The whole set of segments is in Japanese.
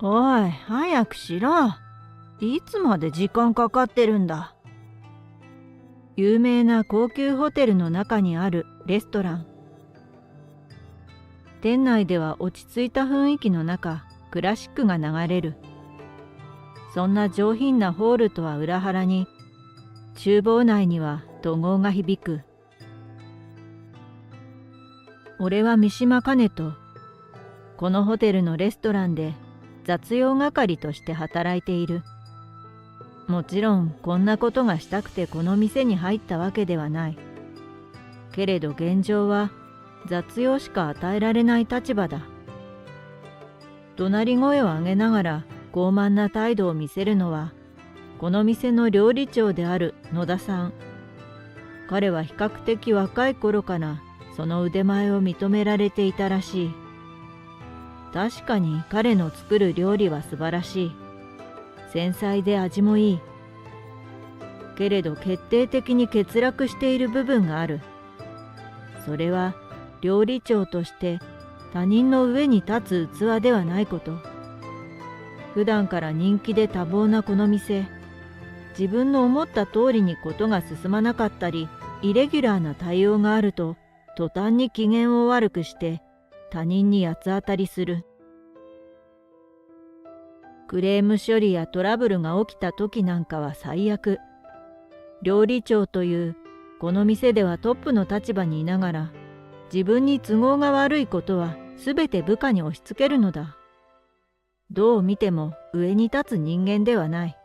おい、早くしろ。いつまで時間かかってるんだ。有名な高級ホテルの中にあるレストラン。店内では落ち着いた雰囲気の中、クラシックが流れる。そんな上品なホールとは裏腹に、厨房内には怒号が響く。俺は三島兼人。このホテルのレストランで雑用係として働いている。もちろんこんなことがしたくてこの店に入ったわけではない。けれど現状は雑用しか与えられない立場だ。怒鳴り声を上げながら傲慢な態度を見せるのは、この店の料理長である野田さん。彼は比較的若い頃からその腕前を認められていたらしい。確かに彼の作る料理は素晴らしい。繊細で味もいい。けれど決定的に欠落している部分がある。それは料理長として他人の上に立つ器ではないこと。普段から人気で多忙なこの店、自分の思った通りにことが進まなかったり、イレギュラーな対応があると、途端に機嫌を悪くして他人に八つ当たりする。クレーム処理やトラブルが起きた時なんかは最悪。料理長というこの店ではトップの立場にいながら、自分に都合が悪いことはすべて部下に押し付けるのだ。どう見ても上に立つ人間ではない。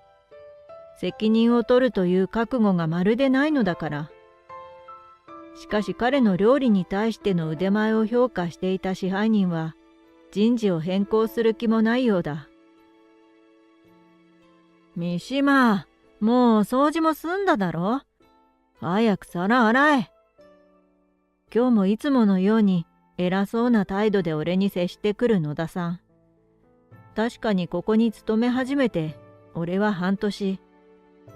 責任を取るという覚悟がまるでないのだから。しかし彼の料理に対しての腕前を評価していた支配人は、人事を変更する気もないようだ。三島、もう掃除も済んだだろ。早く皿洗え。今日もいつものように偉そうな態度で俺に接してくる野田さん。確かにここに勤め始めて、俺は半年。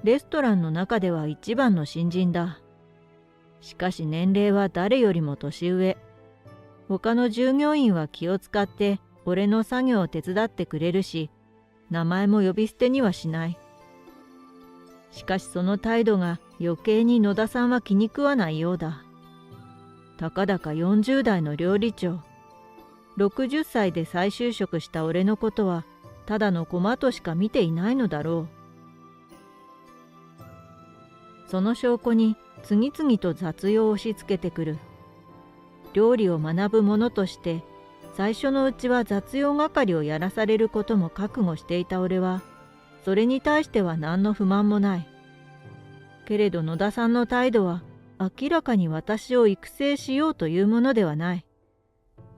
レストランの中では一番の新人だ。しかし年齢は誰よりも年上。他の従業員は気を使って俺の作業を手伝ってくれるし、名前も呼び捨てにはしない。しかしその態度が余計に野田さんは気に食わないようだ。たかだか40代の料理長。60歳で再就職した俺のことはただの駒としか見ていないのだろう。その証拠に次々と雑用を押し付けてくる。料理を学ぶ者として最初のうちは雑用係をやらされることも覚悟していた俺は、それに対しては何の不満もない。けれど野田さんの態度は明らかに私を育成しようというものではない。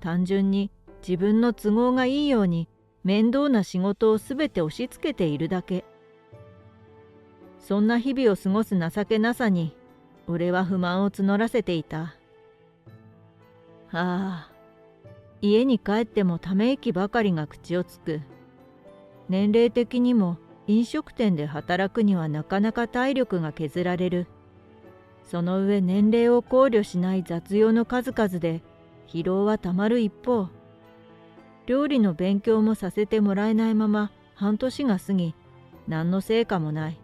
単純に自分の都合がいいように面倒な仕事をすべて押し付けているだけ。そんな日々を過ごす情けなさに、俺は不満を募らせていた。ああ、家に帰ってもため息ばかりが口をつく。年齢的にも飲食店で働くにはなかなか体力が削られる。その上年齢を考慮しない雑用の数々で疲労はたまる一方、料理の勉強もさせてもらえないまま半年が過ぎ、何の成果もない。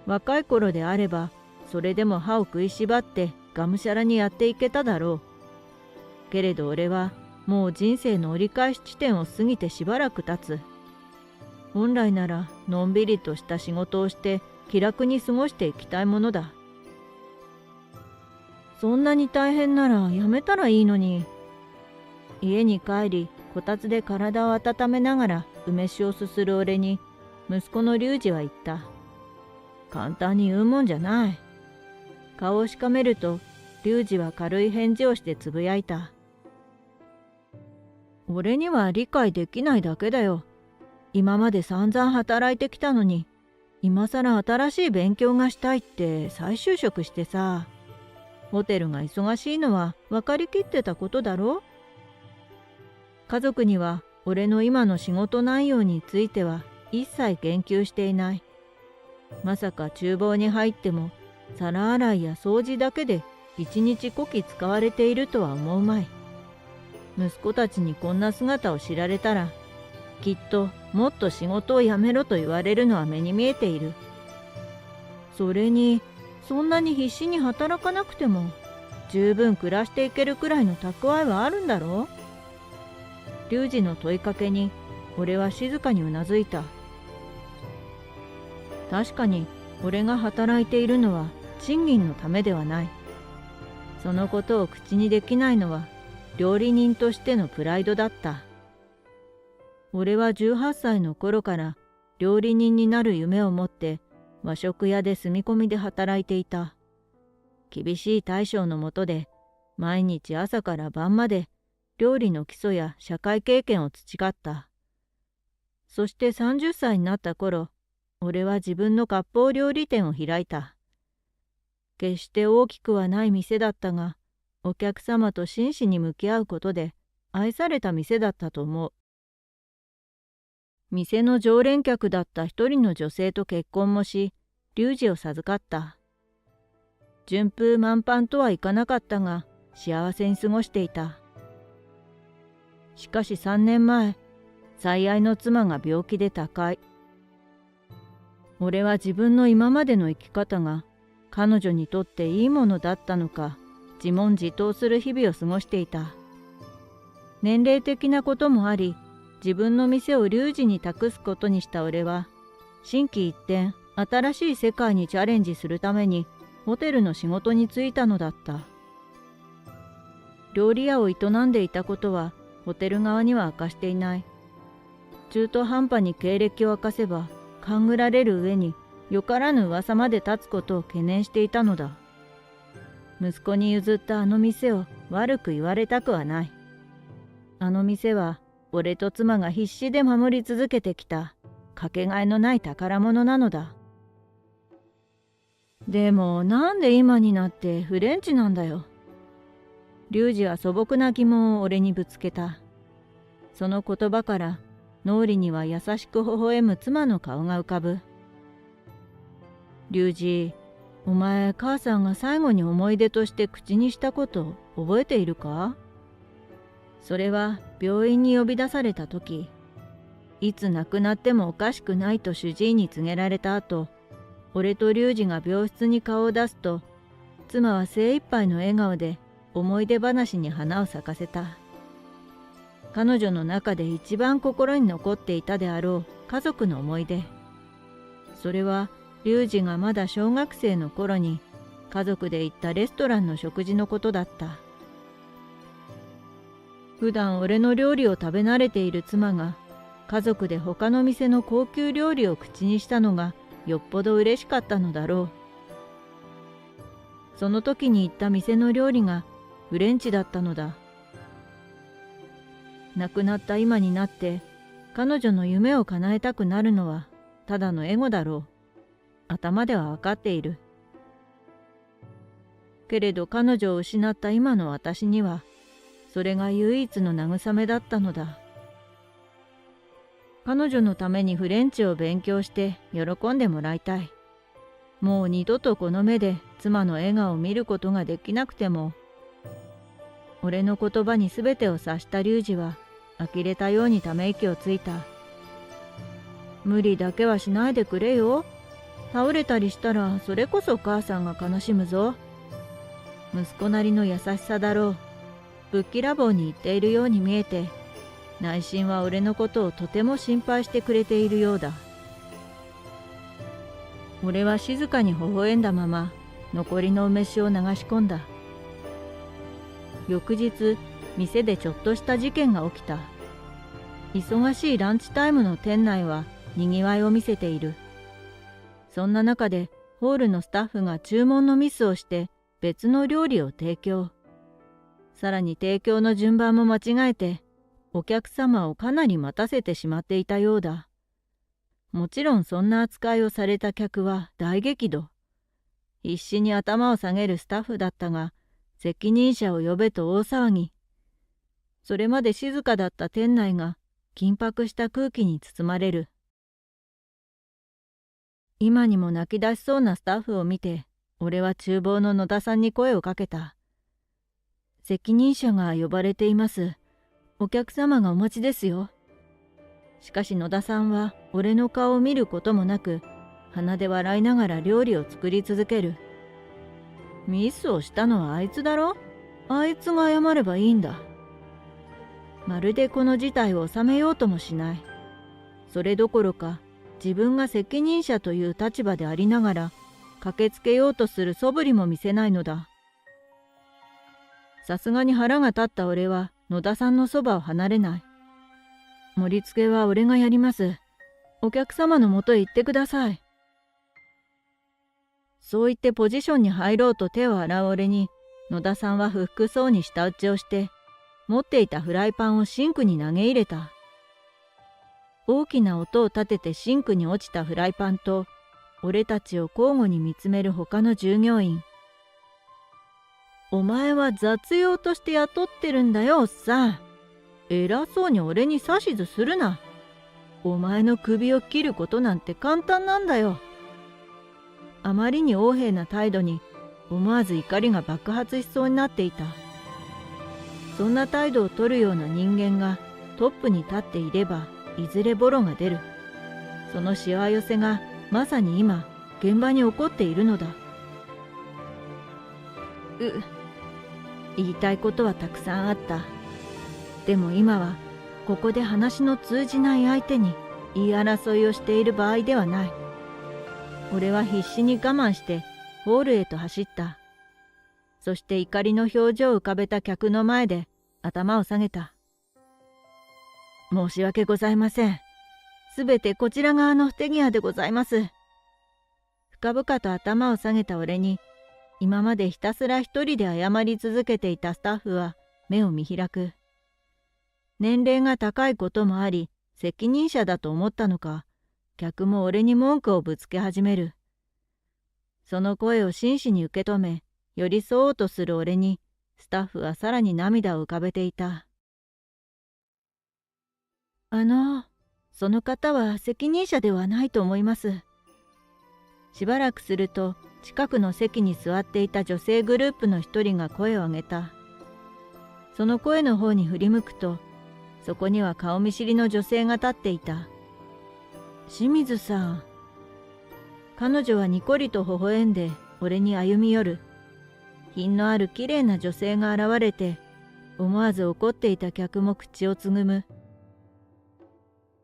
若い頃であれば、それでも歯を食いしばってがむしゃらにやっていけただろう。けれど俺はもう人生の折り返し地点を過ぎてしばらく経つ。本来ならのんびりとした仕事をして気楽に過ごしていきたいものだ。そんなに大変ならやめたらいいのに。家に帰りこたつで体を温めながら梅酒をすする俺に息子の龍二は言った。簡単に言うもんじゃない。顔をしかめると龍二は軽い返事をしてつぶやいた。俺には理解できないだけだよ。今まで散々働いてきたのに、今さら新しい勉強がしたいって再就職してさ。ホテルが忙しいのは分かりきってたことだろ。家族には俺の今の仕事内容については一切言及していない。まさか厨房に入っても皿洗いや掃除だけで一日こき使われているとは思うまい。息子たちにこんな姿を知られたら、きっともっと仕事を辞めろと言われるのは目に見えている。それに、そんなに必死に働かなくても、十分暮らしていけるくらいの蓄えはあるんだろう。龍二の問いかけに、俺は静かにうなずいた。確かに、俺が働いているのは賃金のためではない。そのことを口にできないのは、料理人としてのプライドだった。俺は18歳の頃から料理人になる夢を持って和食屋で住み込みで働いていた。厳しい大将のもとで毎日朝から晩まで料理の基礎や社会経験を培った。そして30歳になった頃、俺は自分の割烹料理店を開いた。決して大きくはない店だったが、お客様と真摯に向き合うことで愛された店だったと思う。店の常連客だった一人の女性と結婚もし、龍二を授かった。順風満帆とはいかなかったが、幸せに過ごしていた。しかし3年前、最愛の妻が病気で他界。俺は自分の今までの生き方が彼女にとっていいものだったのか、自問自答する日々を過ごしていた。年齢的なこともあり、自分の店を龍二に託すことにした俺は、心機一転、新しい世界にチャレンジするために、ホテルの仕事に就いたのだった。料理屋を営んでいたことは、ホテル側には明かしていない。中途半端に経歴を明かせば、勘ぐられる上に、よからぬ噂まで立つことを懸念していたのだ。息子に譲ったあの店を悪く言われたくはない。あの店は俺と妻が必死で守り続けてきたかけがえのない宝物なのだ。でもなんで今になってフレンチなんだよ。龍二は素朴な疑問を俺にぶつけた。その言葉から脳裏には優しく微笑む妻の顔が浮かぶ。龍二、お前、母さんが最後に思い出として口にしたこと覚えているか？それは病院に呼び出された時、いつ亡くなってもおかしくないと主治医に告げられた後、俺と龍二が病室に顔を出すと、妻は精一杯の笑顔で思い出話に花を咲かせた。彼女の中で一番心に残っていたであろう家族の思い出。それは、龍二がまだ小学生の頃に家族で行ったレストランの食事のことだった。普段俺の料理を食べ慣れている妻が家族で他の店の高級料理を口にしたのがよっぽど嬉しかったのだろう。その時に行った店の料理がフレンチだったのだ。亡くなった今になって彼女の夢を叶えたくなるのはただのエゴだろう。頭ではわかっている。けれど彼女を失った今の私には、それが唯一の慰めだったのだ。彼女のためにフレンチを勉強して喜んでもらいたい。もう二度とこの目で妻の笑顔を見ることができなくても、俺の言葉に全てを察した龍二は、呆れたようにため息をついた。無理だけはしないでくれよ。倒れたりしたらそれこそ母さんが悲しむぞ。息子なりの優しさだろう。ぶっきらぼうに言っているように見えて、内心は俺のことをとても心配してくれているようだ。俺は静かに微笑んだまま残りの梅酒を流し込んだ。翌日、店でちょっとした事件が起きた。忙しいランチタイムの店内はにぎわいを見せている。そんな中でホールのスタッフが注文のミスをして別の料理を提供。さらに提供の順番も間違えてお客様をかなり待たせてしまっていたようだ。もちろんそんな扱いをされた客は大激怒。必死に頭を下げるスタッフだったが、責任者を呼べと大騒ぎ。それまで静かだった店内が緊迫した空気に包まれる。今にも泣き出しそうなスタッフを見て、俺は厨房の野田さんに声をかけた。責任者が呼ばれています。お客様がお待ちですよ。しかし野田さんは俺の顔を見ることもなく、鼻で笑いながら料理を作り続ける。ミスをしたのはあいつだろ。あいつが謝ればいいんだ。まるでこの事態を収めようともしない。それどころか自分が責任者という立場でありながら駆けつけようとする素振りも見せないのだ。さすがに腹が立った俺は野田さんのそばを離れない。盛り付けは俺がやります。お客様のもとへ行ってください。そう言ってポジションに入ろうと手を洗う俺に、野田さんは不服そうに舌打ちをして、持っていたフライパンをシンクに投げ入れた。大きな音を立ててシンクに落ちたフライパンと、俺たちを交互に見つめる他の従業員。お前は雑用として雇ってるんだよ、おっさん。偉そうに俺に指図するな。お前の首を切ることなんて簡単なんだよ。あまりに横柄な態度に思わず怒りが爆発しそうになっていた。そんな態度を取るような人間がトップに立っていればいずれボロが出る。そのしわ寄せがまさに今現場に起こっているのだ。言いたいことはたくさんあった。でも今はここで話の通じない相手に言い争いをしている場合ではない。俺は必死に我慢してホールへと走った。そして怒りの表情を浮かべた客の前で頭を下げた。申し訳ございません。すべてこちら側の不手際でございます。深々と頭を下げた俺に、今までひたすら一人で謝り続けていたスタッフは目を見開く。年齢が高いこともあり、責任者だと思ったのか、客も俺に文句をぶつけ始める。その声を真摯に受け止め、寄り添おうとする俺に、スタッフはさらに涙を浮かべていた。その方は責任者ではないと思います。しばらくすると、近くの席に座っていた女性グループの一人が声を上げた。その声の方に振り向くと、そこには顔見知りの女性が立っていた。清水さん。彼女はにこりと微笑んで俺に歩み寄る。品のあるきれいな女性が現れて、思わず怒っていた客も口をつぐむ。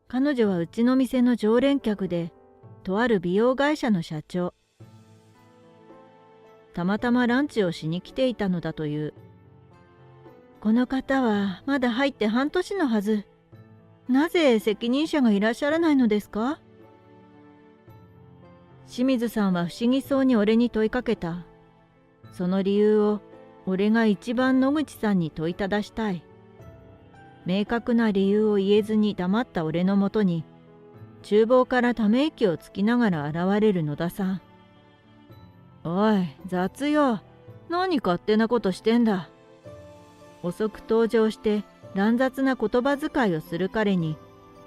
彼女はうちの店の常連客で、とある美容会社の社長。たまたまランチをしに来ていたのだという。この方はまだ入って半年のはず。なぜ責任者がいらっしゃらないのですか？清水さんは不思議そうに俺に問いかけた。その理由を俺が一番野口さんに問いただしたい。明確な理由を言えずに黙った俺のもとに、厨房からため息をつきながら現れる野田さん。おい、雑よ。何勝手なことしてんだ。遅く登場して乱雑な言葉遣いをする彼に、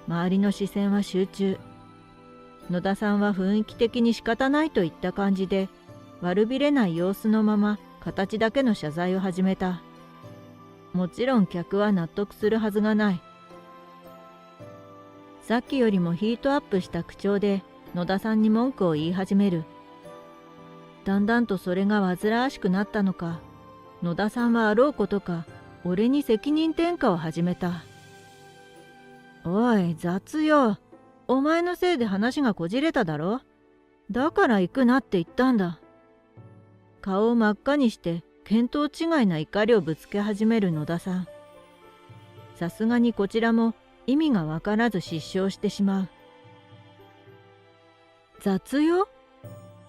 周りの視線は集中。野田さんは雰囲気的に仕方ないといった感じで、悪びれない様子のまま形だけの謝罪を始めた。もちろん客は納得するはずがない。さっきよりもヒートアップした口調で野田さんに文句を言い始める。だんだんとそれが煩わしくなったのか、野田さんはあろうことか俺に責任転嫁を始めた。おい、雑よ。お前のせいで話がこじれただろ。だから行くなって言ったんだ。顔を真っ赤にして見当違いな怒りをぶつけ始める野田さん。さすがにこちらも意味がわからず失笑してしまう。雑用？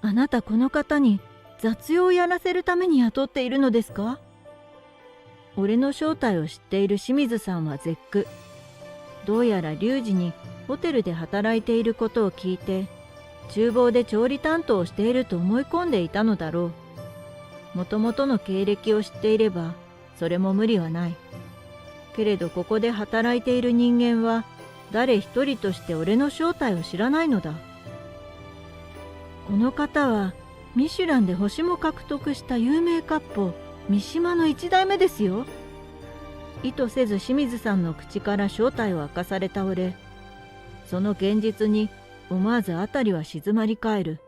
あなたこの方に雑用をやらせるために雇っているのですか？俺の正体を知っている清水さんは絶句。どうやら龍二にホテルで働いていることを聞いて、厨房で調理担当をしていると思い込んでいたのだろう。もともとの経歴を知っていれば、それも無理はない。けれどここで働いている人間は、誰一人として俺の正体を知らないのだ。この方は、ミシュランで星も獲得した有名割烹、三島の一代目ですよ。意図せず清水さんの口から正体を明かされた俺、その現実に思わず辺りは静まり返る。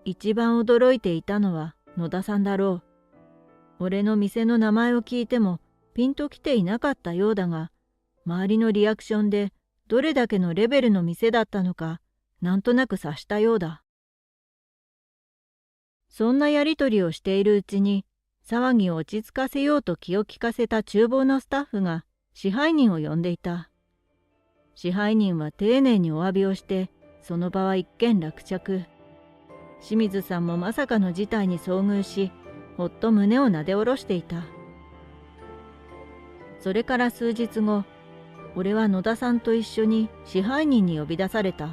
一番驚いていたのは野田さんだろう。俺の店の名前を聞いてもピンときていなかったようだが、周りのリアクションでどれだけのレベルの店だったのかなんとなく察したようだ。そんなやりとりをしているうちに、騒ぎを落ち着かせようと気を利かせた厨房のスタッフが支配人を呼んでいた。支配人は丁寧にお詫びをして、その場は一件落着。清水さんもまさかの事態に遭遇し、ほっと胸をなで下ろしていた。それから数日後、俺は野田さんと一緒に支配人に呼び出された。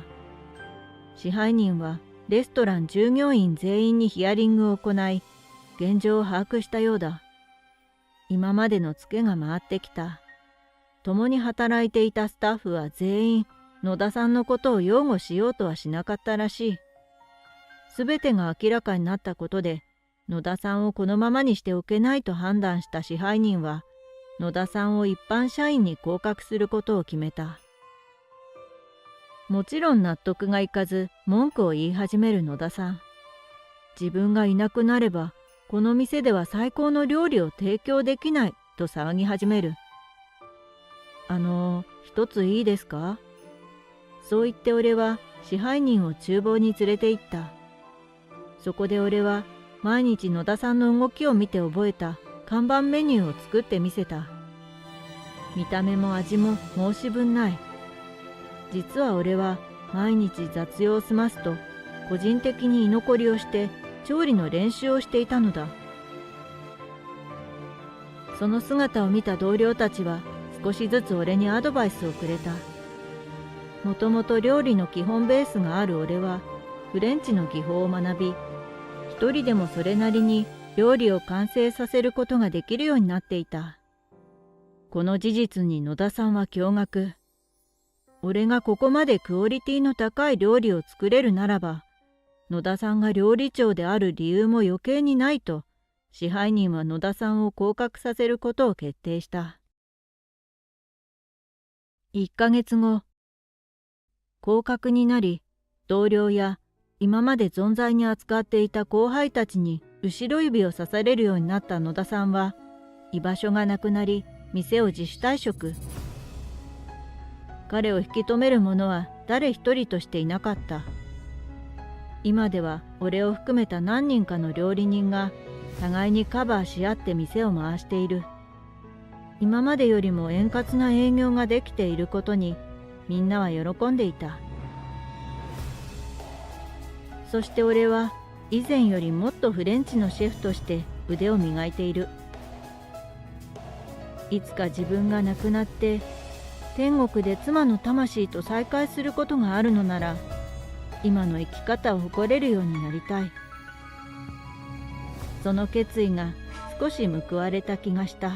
支配人はレストラン従業員全員にヒアリングを行い、現状を把握したようだ。今までのツケが回ってきた。共に働いていたスタッフは全員野田さんのことを擁護しようとはしなかったらしい。すべてが明らかになったことで、野田さんをこのままにしておけないと判断した支配人は、野田さんを一般社員に降格することを決めた。もちろん納得がいかず文句を言い始める野田さん。自分がいなくなればこの店では最高の料理を提供できないと騒ぎ始める。一ついいですか？そう言って俺は支配人を厨房に連れて行った。そこで俺は毎日野田さんの動きを見て覚えた看板メニューを作ってみせた。見た目も味も申し分ない。実は俺は毎日雑用を済ますと個人的に居残りをして調理の練習をしていたのだ。その姿を見た同僚たちは少しずつ俺にアドバイスをくれた。もともと料理の基本ベースがある俺はフレンチの技法を学び、一人でもそれなりに料理を完成させることができるようになっていた。この事実に野田さんは驚愕。俺がここまでクオリティの高い料理を作れるならば、野田さんが料理長である理由も余計にないと、支配人は野田さんを降格させることを決定した。1ヶ月後、降格になり、同僚や今まで存在に扱っていた後輩たちに後ろ指を刺されるようになった野田さんは、居場所がなくなり、店を自主退職。彼を引き止める者は誰一人としていなかった。今では俺を含めた何人かの料理人が互いにカバーし合って店を回している。今までよりも円滑な営業ができていることにみんなは喜んでいた。そして俺は以前よりもっとフレンチのシェフとして腕を磨いている。いつか自分が亡くなって天国で妻の魂と再会することがあるのなら、今の生き方を誇れるようになりたい。その決意が少し報われた気がした。